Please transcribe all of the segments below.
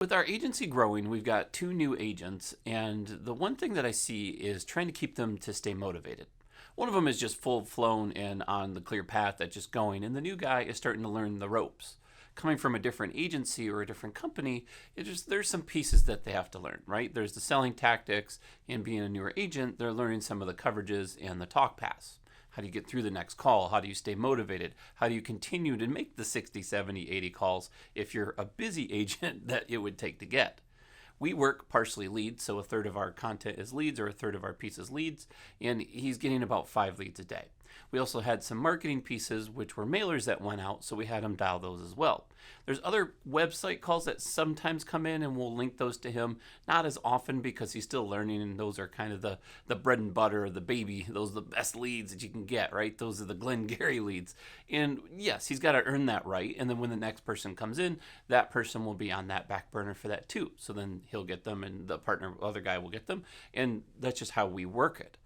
With our agency growing, we've got 2 new agents, and the one thing that I see is trying to keep them to stay motivated. One of them is just full flown and on the clear path that's just going, and the new guy is starting to learn the ropes. Coming from a different agency or a different company, there's some pieces that they have to learn, right? There's the selling tactics, and being a newer agent, they're learning some of the coverages and the talk paths. How do you get through the next call? How do you stay motivated? How do you continue to make the 60, 70, 80 calls if you're a busy agent that it would take to get? We work partially leads, so a third of our content is leads or a third of our piece is leads, and he's getting about 5 leads a day. We also had some marketing pieces, which were mailers that went out, so we had him dial those as well. There's other website calls that sometimes come in, and we'll link those to him. Not as often because he's still learning, and those are kind of the bread and butter, the baby. Those are the best leads that you can get, right? Those are the Glengarry leads. And yes, he's got to earn that right, and then when the next person comes in, that person will be on that back burner for that too. So then he'll get them, and the other guy will get them, and that's just how we work it.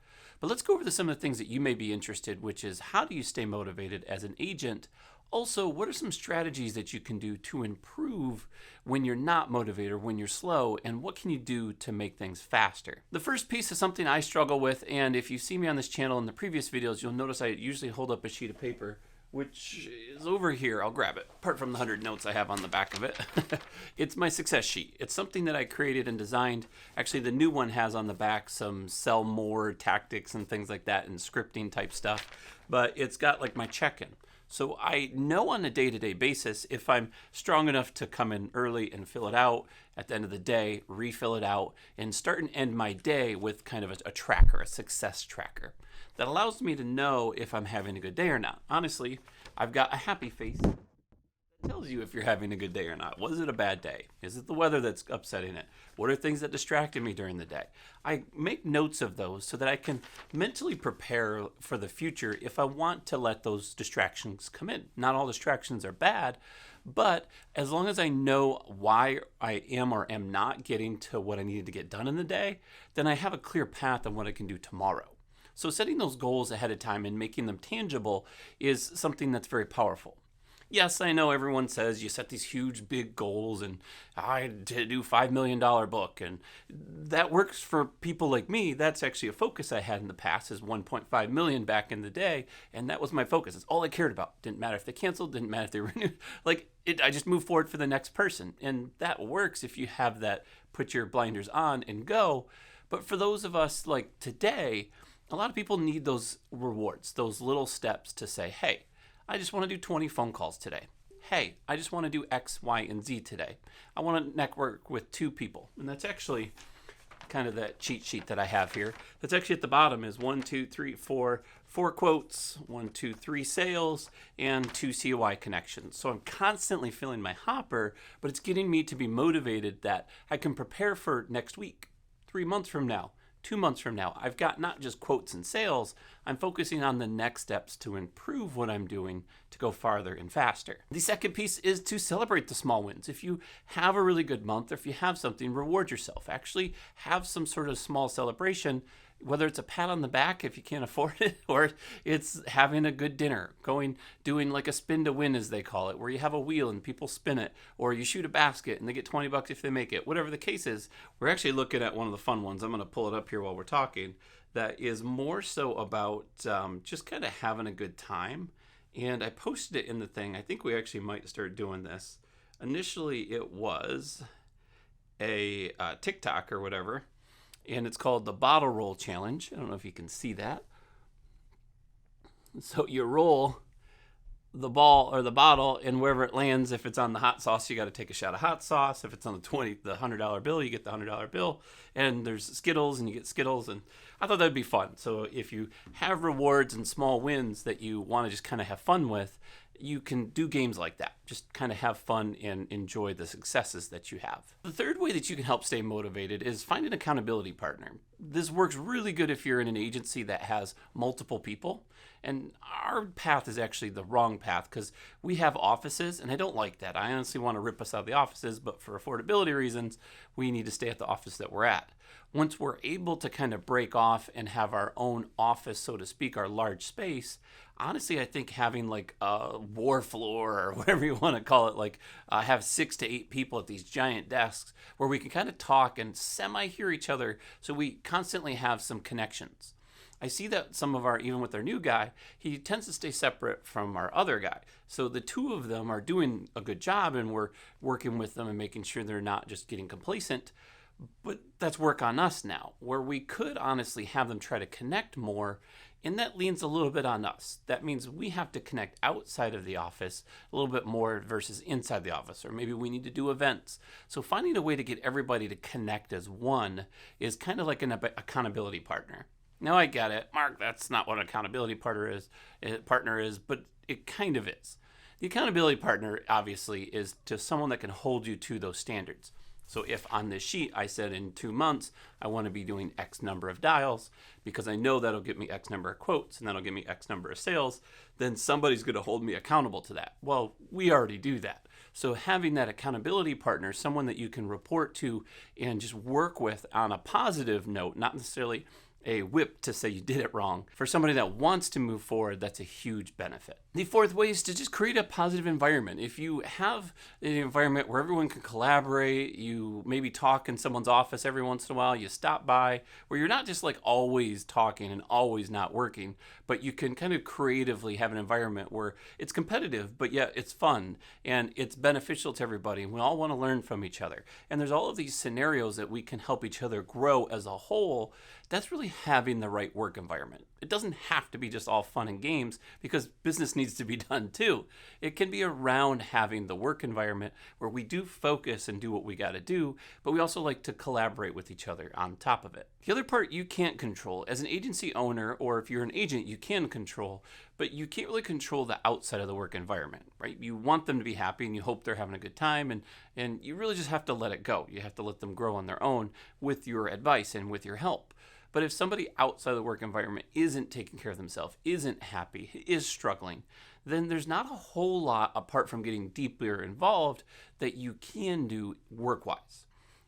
But let's go over to some of the things that you may be interested, which is how do you stay motivated as an agent? Also, what are some strategies that you can do to improve when you're not motivated, when you're slow, and what can you do to make things faster? The first piece is something I struggle with, and if you see me on this channel in the previous videos, you'll notice I usually hold up a sheet of paper, which is over here. I'll grab it, apart from the 100 notes I have on the back of it. It's my success sheet. It's something that I created and designed. Actually, the new one has on the back some sell more tactics and things like that and scripting type stuff, but it's got like my check-in. So I know on a day-to-day basis if I'm strong enough to come in early and fill it out, at the end of the day, refill it out, and start and end my day with kind of a tracker, a success tracker that allows me to know if I'm having a good day or not. Honestly, I've got a happy face that tells you if you're having a good day or not. Was it a bad day? Is it the weather that's upsetting it? What are things that distracted me during the day? I make notes of those so that I can mentally prepare for the future if I want to let those distractions come in. Not all distractions are bad, but as long as I know why I am or am not getting to what I needed to get done in the day, then I have a clear path on what I can do tomorrow. So setting those goals ahead of time and making them tangible is something that's very powerful. Yes, I know everyone says you set these huge, big goals and I do $5 million book. And that works for people like me. That's actually a focus I had in the past is 1.5 million back in the day. And that was my focus. It's all I cared about. Didn't matter if they canceled, didn't matter if they renewed. I just moved forward for the next person. And that works if you have that, put your blinders on and go. But for those of us like today, a lot of people need those rewards, those little steps to say, hey, I just want to do 20 phone calls today. Hey, I just want to do X, Y, and Z today. I want to network with 2 people. And that's actually kind of that cheat sheet that I have here. That's actually at the bottom is 1, 2, 3, 4 quotes, 1, 2, 3 sales, and 2 COI connections. So I'm constantly filling my hopper, but it's getting me to be motivated that I can prepare for next week, 3 months from now, 2 months from now. I've got not just quotes and sales, I'm focusing on the next steps to improve what I'm doing to go farther and faster. The second piece is to celebrate the small wins. If you have a really good month or if you have something, reward yourself. Actually have some sort of small celebration, whether it's a pat on the back if you can't afford it, or it's having a good dinner, doing like a spin to win as they call it, where you have a wheel and people spin it, or you shoot a basket and they get 20 bucks if they make it. Whatever the case is, we're actually looking at one of the fun ones. I'm going to pull it up here while we're talking. That is more so about just kind of having a good time. And I posted it in the thing. I think we actually might start doing this. Initially, it was a TikTok or whatever. And it's called the Bottle Roll Challenge. I don't know if you can see that. So you roll the ball or the bottle, and wherever it lands, if it's on the hot sauce, you got to take a shot of hot sauce. If it's on the $100 bill, you get the $100 bill. And there's Skittles, and you get Skittles. And I thought that'd be fun. So if you have rewards and small wins that you want to just kind of have fun with, you can do games like that. Just kind of have fun and enjoy the successes that you have. The third way that you can help stay motivated is find an accountability partner. This works really good if you're in an agency that has multiple people. And our path is actually the wrong path because we have offices, and I don't like that. I honestly want to rip us out of the offices, but for affordability reasons, we need to stay at the office that we're at. Once we're able to kind of break off and have our own office, so to speak, our large space, honestly, I think having like a war floor or whatever you you want to call it, like have 6 to 8 people at these giant desks where we can kind of talk and semi hear each other, so we constantly have some connections. I see that some of even with our new guy, he tends to stay separate from our other guy. So the two of them are doing a good job, and we're working with them and making sure they're not just getting complacent. But that's work on us now, where we could honestly have them try to connect more, and that leans a little bit on us. That means we have to connect outside of the office a little bit more versus inside the office, or maybe we need to do events. So finding a way to get everybody to connect as one is kind of like an accountability partner. Now I get it, Mark, that's not what an accountability partner is, but it kind of is. The accountability partner obviously is to someone that can hold you to those standards. So if on this sheet I said in 2 months I want to be doing X number of dials because I know that'll get me X number of quotes and that'll get me X number of sales, then somebody's going to hold me accountable to that. Well, we already do that. So having that accountability partner, someone that you can report to and just work with on a positive note, not necessarily a whip to say you did it wrong. For somebody that wants to move forward, that's a huge benefit. The fourth way is to just create a positive environment. If you have an environment where everyone can collaborate, you maybe talk in someone's office every once in a while, you stop by, where you're not just like always talking and always not working, but you can kind of creatively have an environment where it's competitive, but yet it's fun and it's beneficial to everybody. And we all want to learn from each other. And there's all of these scenarios that we can help each other grow as a whole. That's really having the right work environment. It doesn't have to be just all fun and games, because business needs to be done too. It can be around having the work environment where we do focus and do what we got to do, but we also like to collaborate with each other on top of it. The other part you can't control. As an agency owner, or if you're an agent, you can control, but you can't really control the outside of the work environment, right? You want them to be happy and you hope they're having a good time, and you really just have to let it go. You have to let them grow on their own with your advice and with your help. But if somebody outside of the work environment isn't taking care of themselves, isn't happy, is struggling, then there's not a whole lot apart from getting deeper involved that you can do work-wise.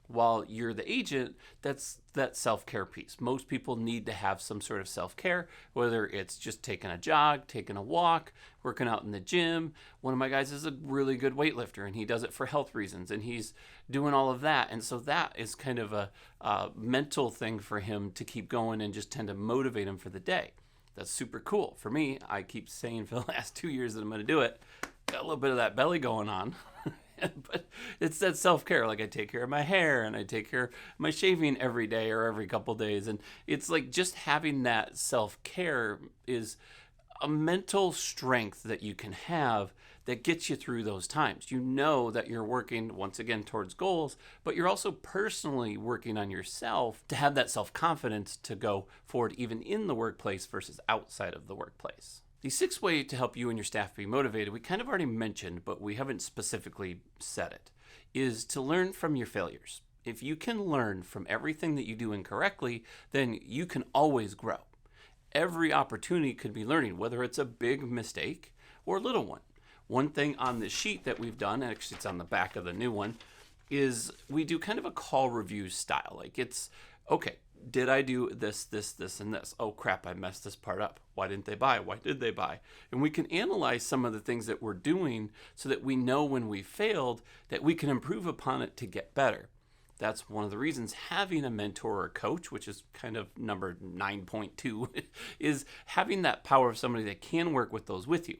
While you're the agent, that's that self-care piece. Most people need to have some sort of self-care, whether it's just taking a jog, taking a walk, working out in the gym. One of my guys is a really good weightlifter, and he does it for health reasons, and he's doing all of that. And so that is kind of a mental thing for him to keep going and just tend to motivate him for the day. That's super cool. For me, I keep saying for the last 2 years that I'm going to do it. Got a little bit of that belly going on. But it's that self-care. Like, I take care of my hair and I take care of my shaving every day or every couple days. And it's like just having that self-care is a mental strength that you can have that gets you through those times. You know that you're working, once again, towards goals, but you're also personally working on yourself to have that self-confidence to go forward even in the workplace versus outside of the workplace. The sixth way to help you and your staff be motivated, we kind of already mentioned, but we haven't specifically said it, is to learn from your failures. If you can learn from everything that you do incorrectly, then you can always grow. Every opportunity could be learning, whether it's a big mistake or a little one. One thing on this sheet that we've done, actually it's on the back of the new one, is we do kind of a call review style. Like, it's, okay, did I do this, and this? Oh crap, I messed this part up. Why didn't they buy? Why did they buy? And we can analyze some of the things that we're doing so that we know when we failed that we can improve upon it to get better. That's one of the reasons having a mentor or coach, which is kind of number 9.2, is having that power of somebody that can work with those with you.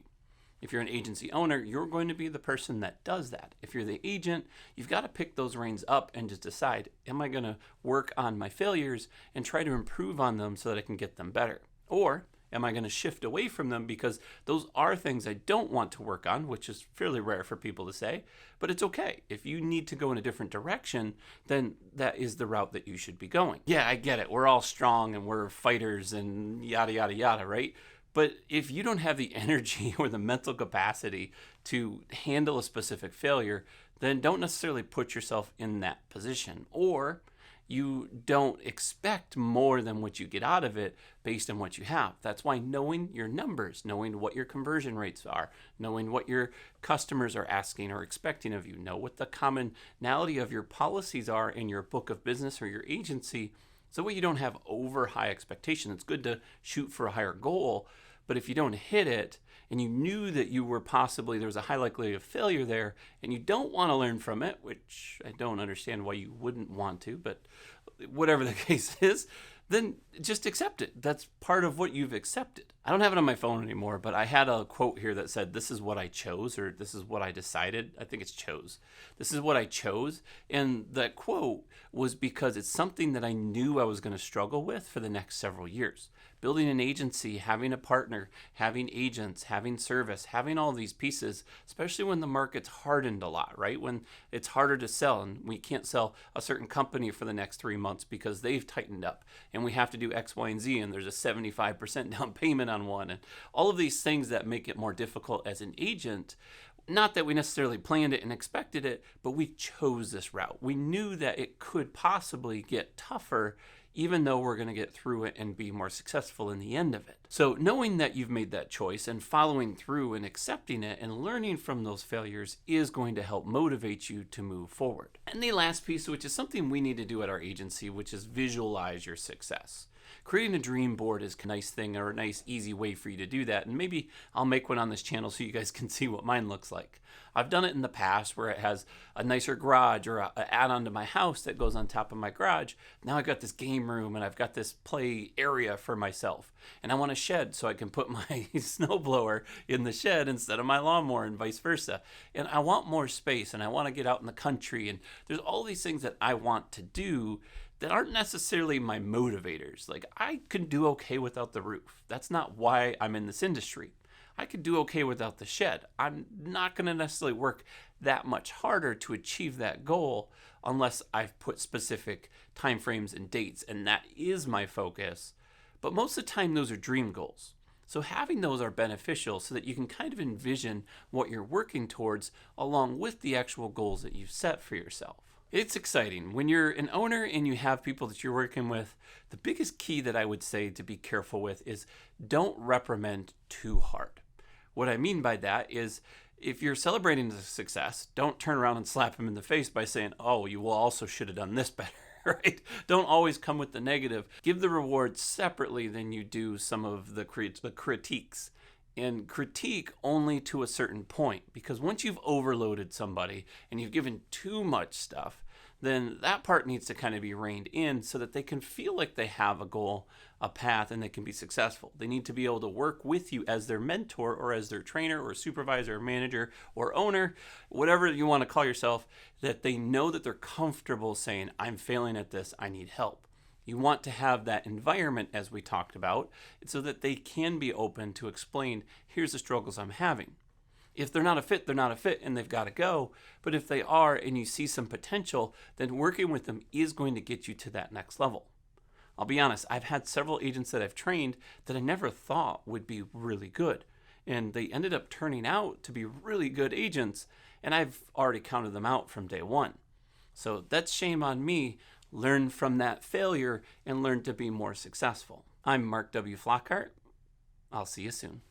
If you're an agency owner, you're going to be the person that does that. If you're the agent, you've got to pick those reins up and just decide, am I going to work on my failures and try to improve on them so that I can get them better? Or am I going to shift away from them because those are things I don't want to work on, which is fairly rare for people to say, but it's okay. If you need to go in a different direction, then that is the route that you should be going. Yeah, I get it. We're all strong and we're fighters and yada, yada, yada, right? But if you don't have the energy or the mental capacity to handle a specific failure, then don't necessarily put yourself in that position. Or you don't expect more than what you get out of it based on what you have. That's why knowing your numbers, knowing what your conversion rates are, knowing what your customers are asking or expecting of you, know what the commonality of your policies are in your book of business or your agency, so that way you don't have over high expectation. It's good to shoot for a higher goal, But if you don't hit it, and you knew that you were possibly, there was a high likelihood of failure there, and you don't want to learn from it, which I don't understand why you wouldn't want to, but whatever the case is, then just accept it. That's part of what you've accepted. I don't have it on my phone anymore, but I had a quote here that said, this is what I chose, or this is what I decided. I think it's chose. This is what I chose. And that quote was because it's something that I knew I was going to struggle with for the next several years. Building an agency, having a partner, having agents, having service, having all these pieces, especially when the market's hardened a lot, right? When it's harder to sell and we can't sell a certain company for the next 3 months because they've tightened up and we have to do X, Y, and Z and there's a 75% down payment on one and all of these things that make it more difficult as an agent. Not that we necessarily planned it and expected it, but we chose this route. We knew that it could possibly get tougher, even though we're going to get through it and be more successful in the end of it. So knowing that you've made that choice and following through and accepting it and learning from those failures is going to help motivate you to move forward. And the last piece, which is something we need to do at our agency, which is visualize your success. Creating a dream board is a nice thing or a nice easy way for you to do that. And maybe I'll make one on this channel so you guys can see what mine looks like. I've done it in the past where it has a nicer garage or an add-on to my house that goes on top of my garage. Now I've got this game room and I've got this play area for myself. And I want a shed so I can put my snowblower in the shed instead of my lawnmower and vice versa. And I want more space and I want to get out in the country. And there's all these things that I want to do that aren't necessarily my motivators. Like I could do okay without the roof. That's not why I'm in this industry. I could do okay without the shed. I'm not going to necessarily work that much harder to achieve that goal unless I've put specific timeframes and dates, and that is my focus. But most of the time, those are dream goals. So having those are beneficial so that you can kind of envision what you're working towards along with the actual goals that you've set for yourself. It's exciting. When you're an owner and you have people that you're working with, the biggest key that I would say to be careful with is don't reprimand too hard. What I mean by that is if you're celebrating the success, don't turn around and slap him in the face by saying, oh, you will also should have done this better, right? Don't always come with the negative. Give the rewards separately than you do some of the critiques. And critique only to a certain point, because once you've overloaded somebody and you've given too much stuff, then that part needs to kind of be reined in so that they can feel like they have a goal, a path, and they can be successful. They need to be able to work with you as their mentor or as their trainer or supervisor or manager or owner, whatever you want to call yourself, that they know that they're comfortable saying, I'm failing at this, I need help. You want to have that environment, as we talked about, so that they can be open to explain, here's the struggles I'm having. If they're not a fit, they're not a fit and they've got to go. But if they are and you see some potential, then working with them is going to get you to that next level. I'll be honest, I've had several agents that I've trained that I never thought would be really good. And they ended up turning out to be really good agents, and I've already counted them out from day one. So that's shame on me. Learn from that failure and learn to be more successful. I'm Mark W. Flockhart. I'll see you soon.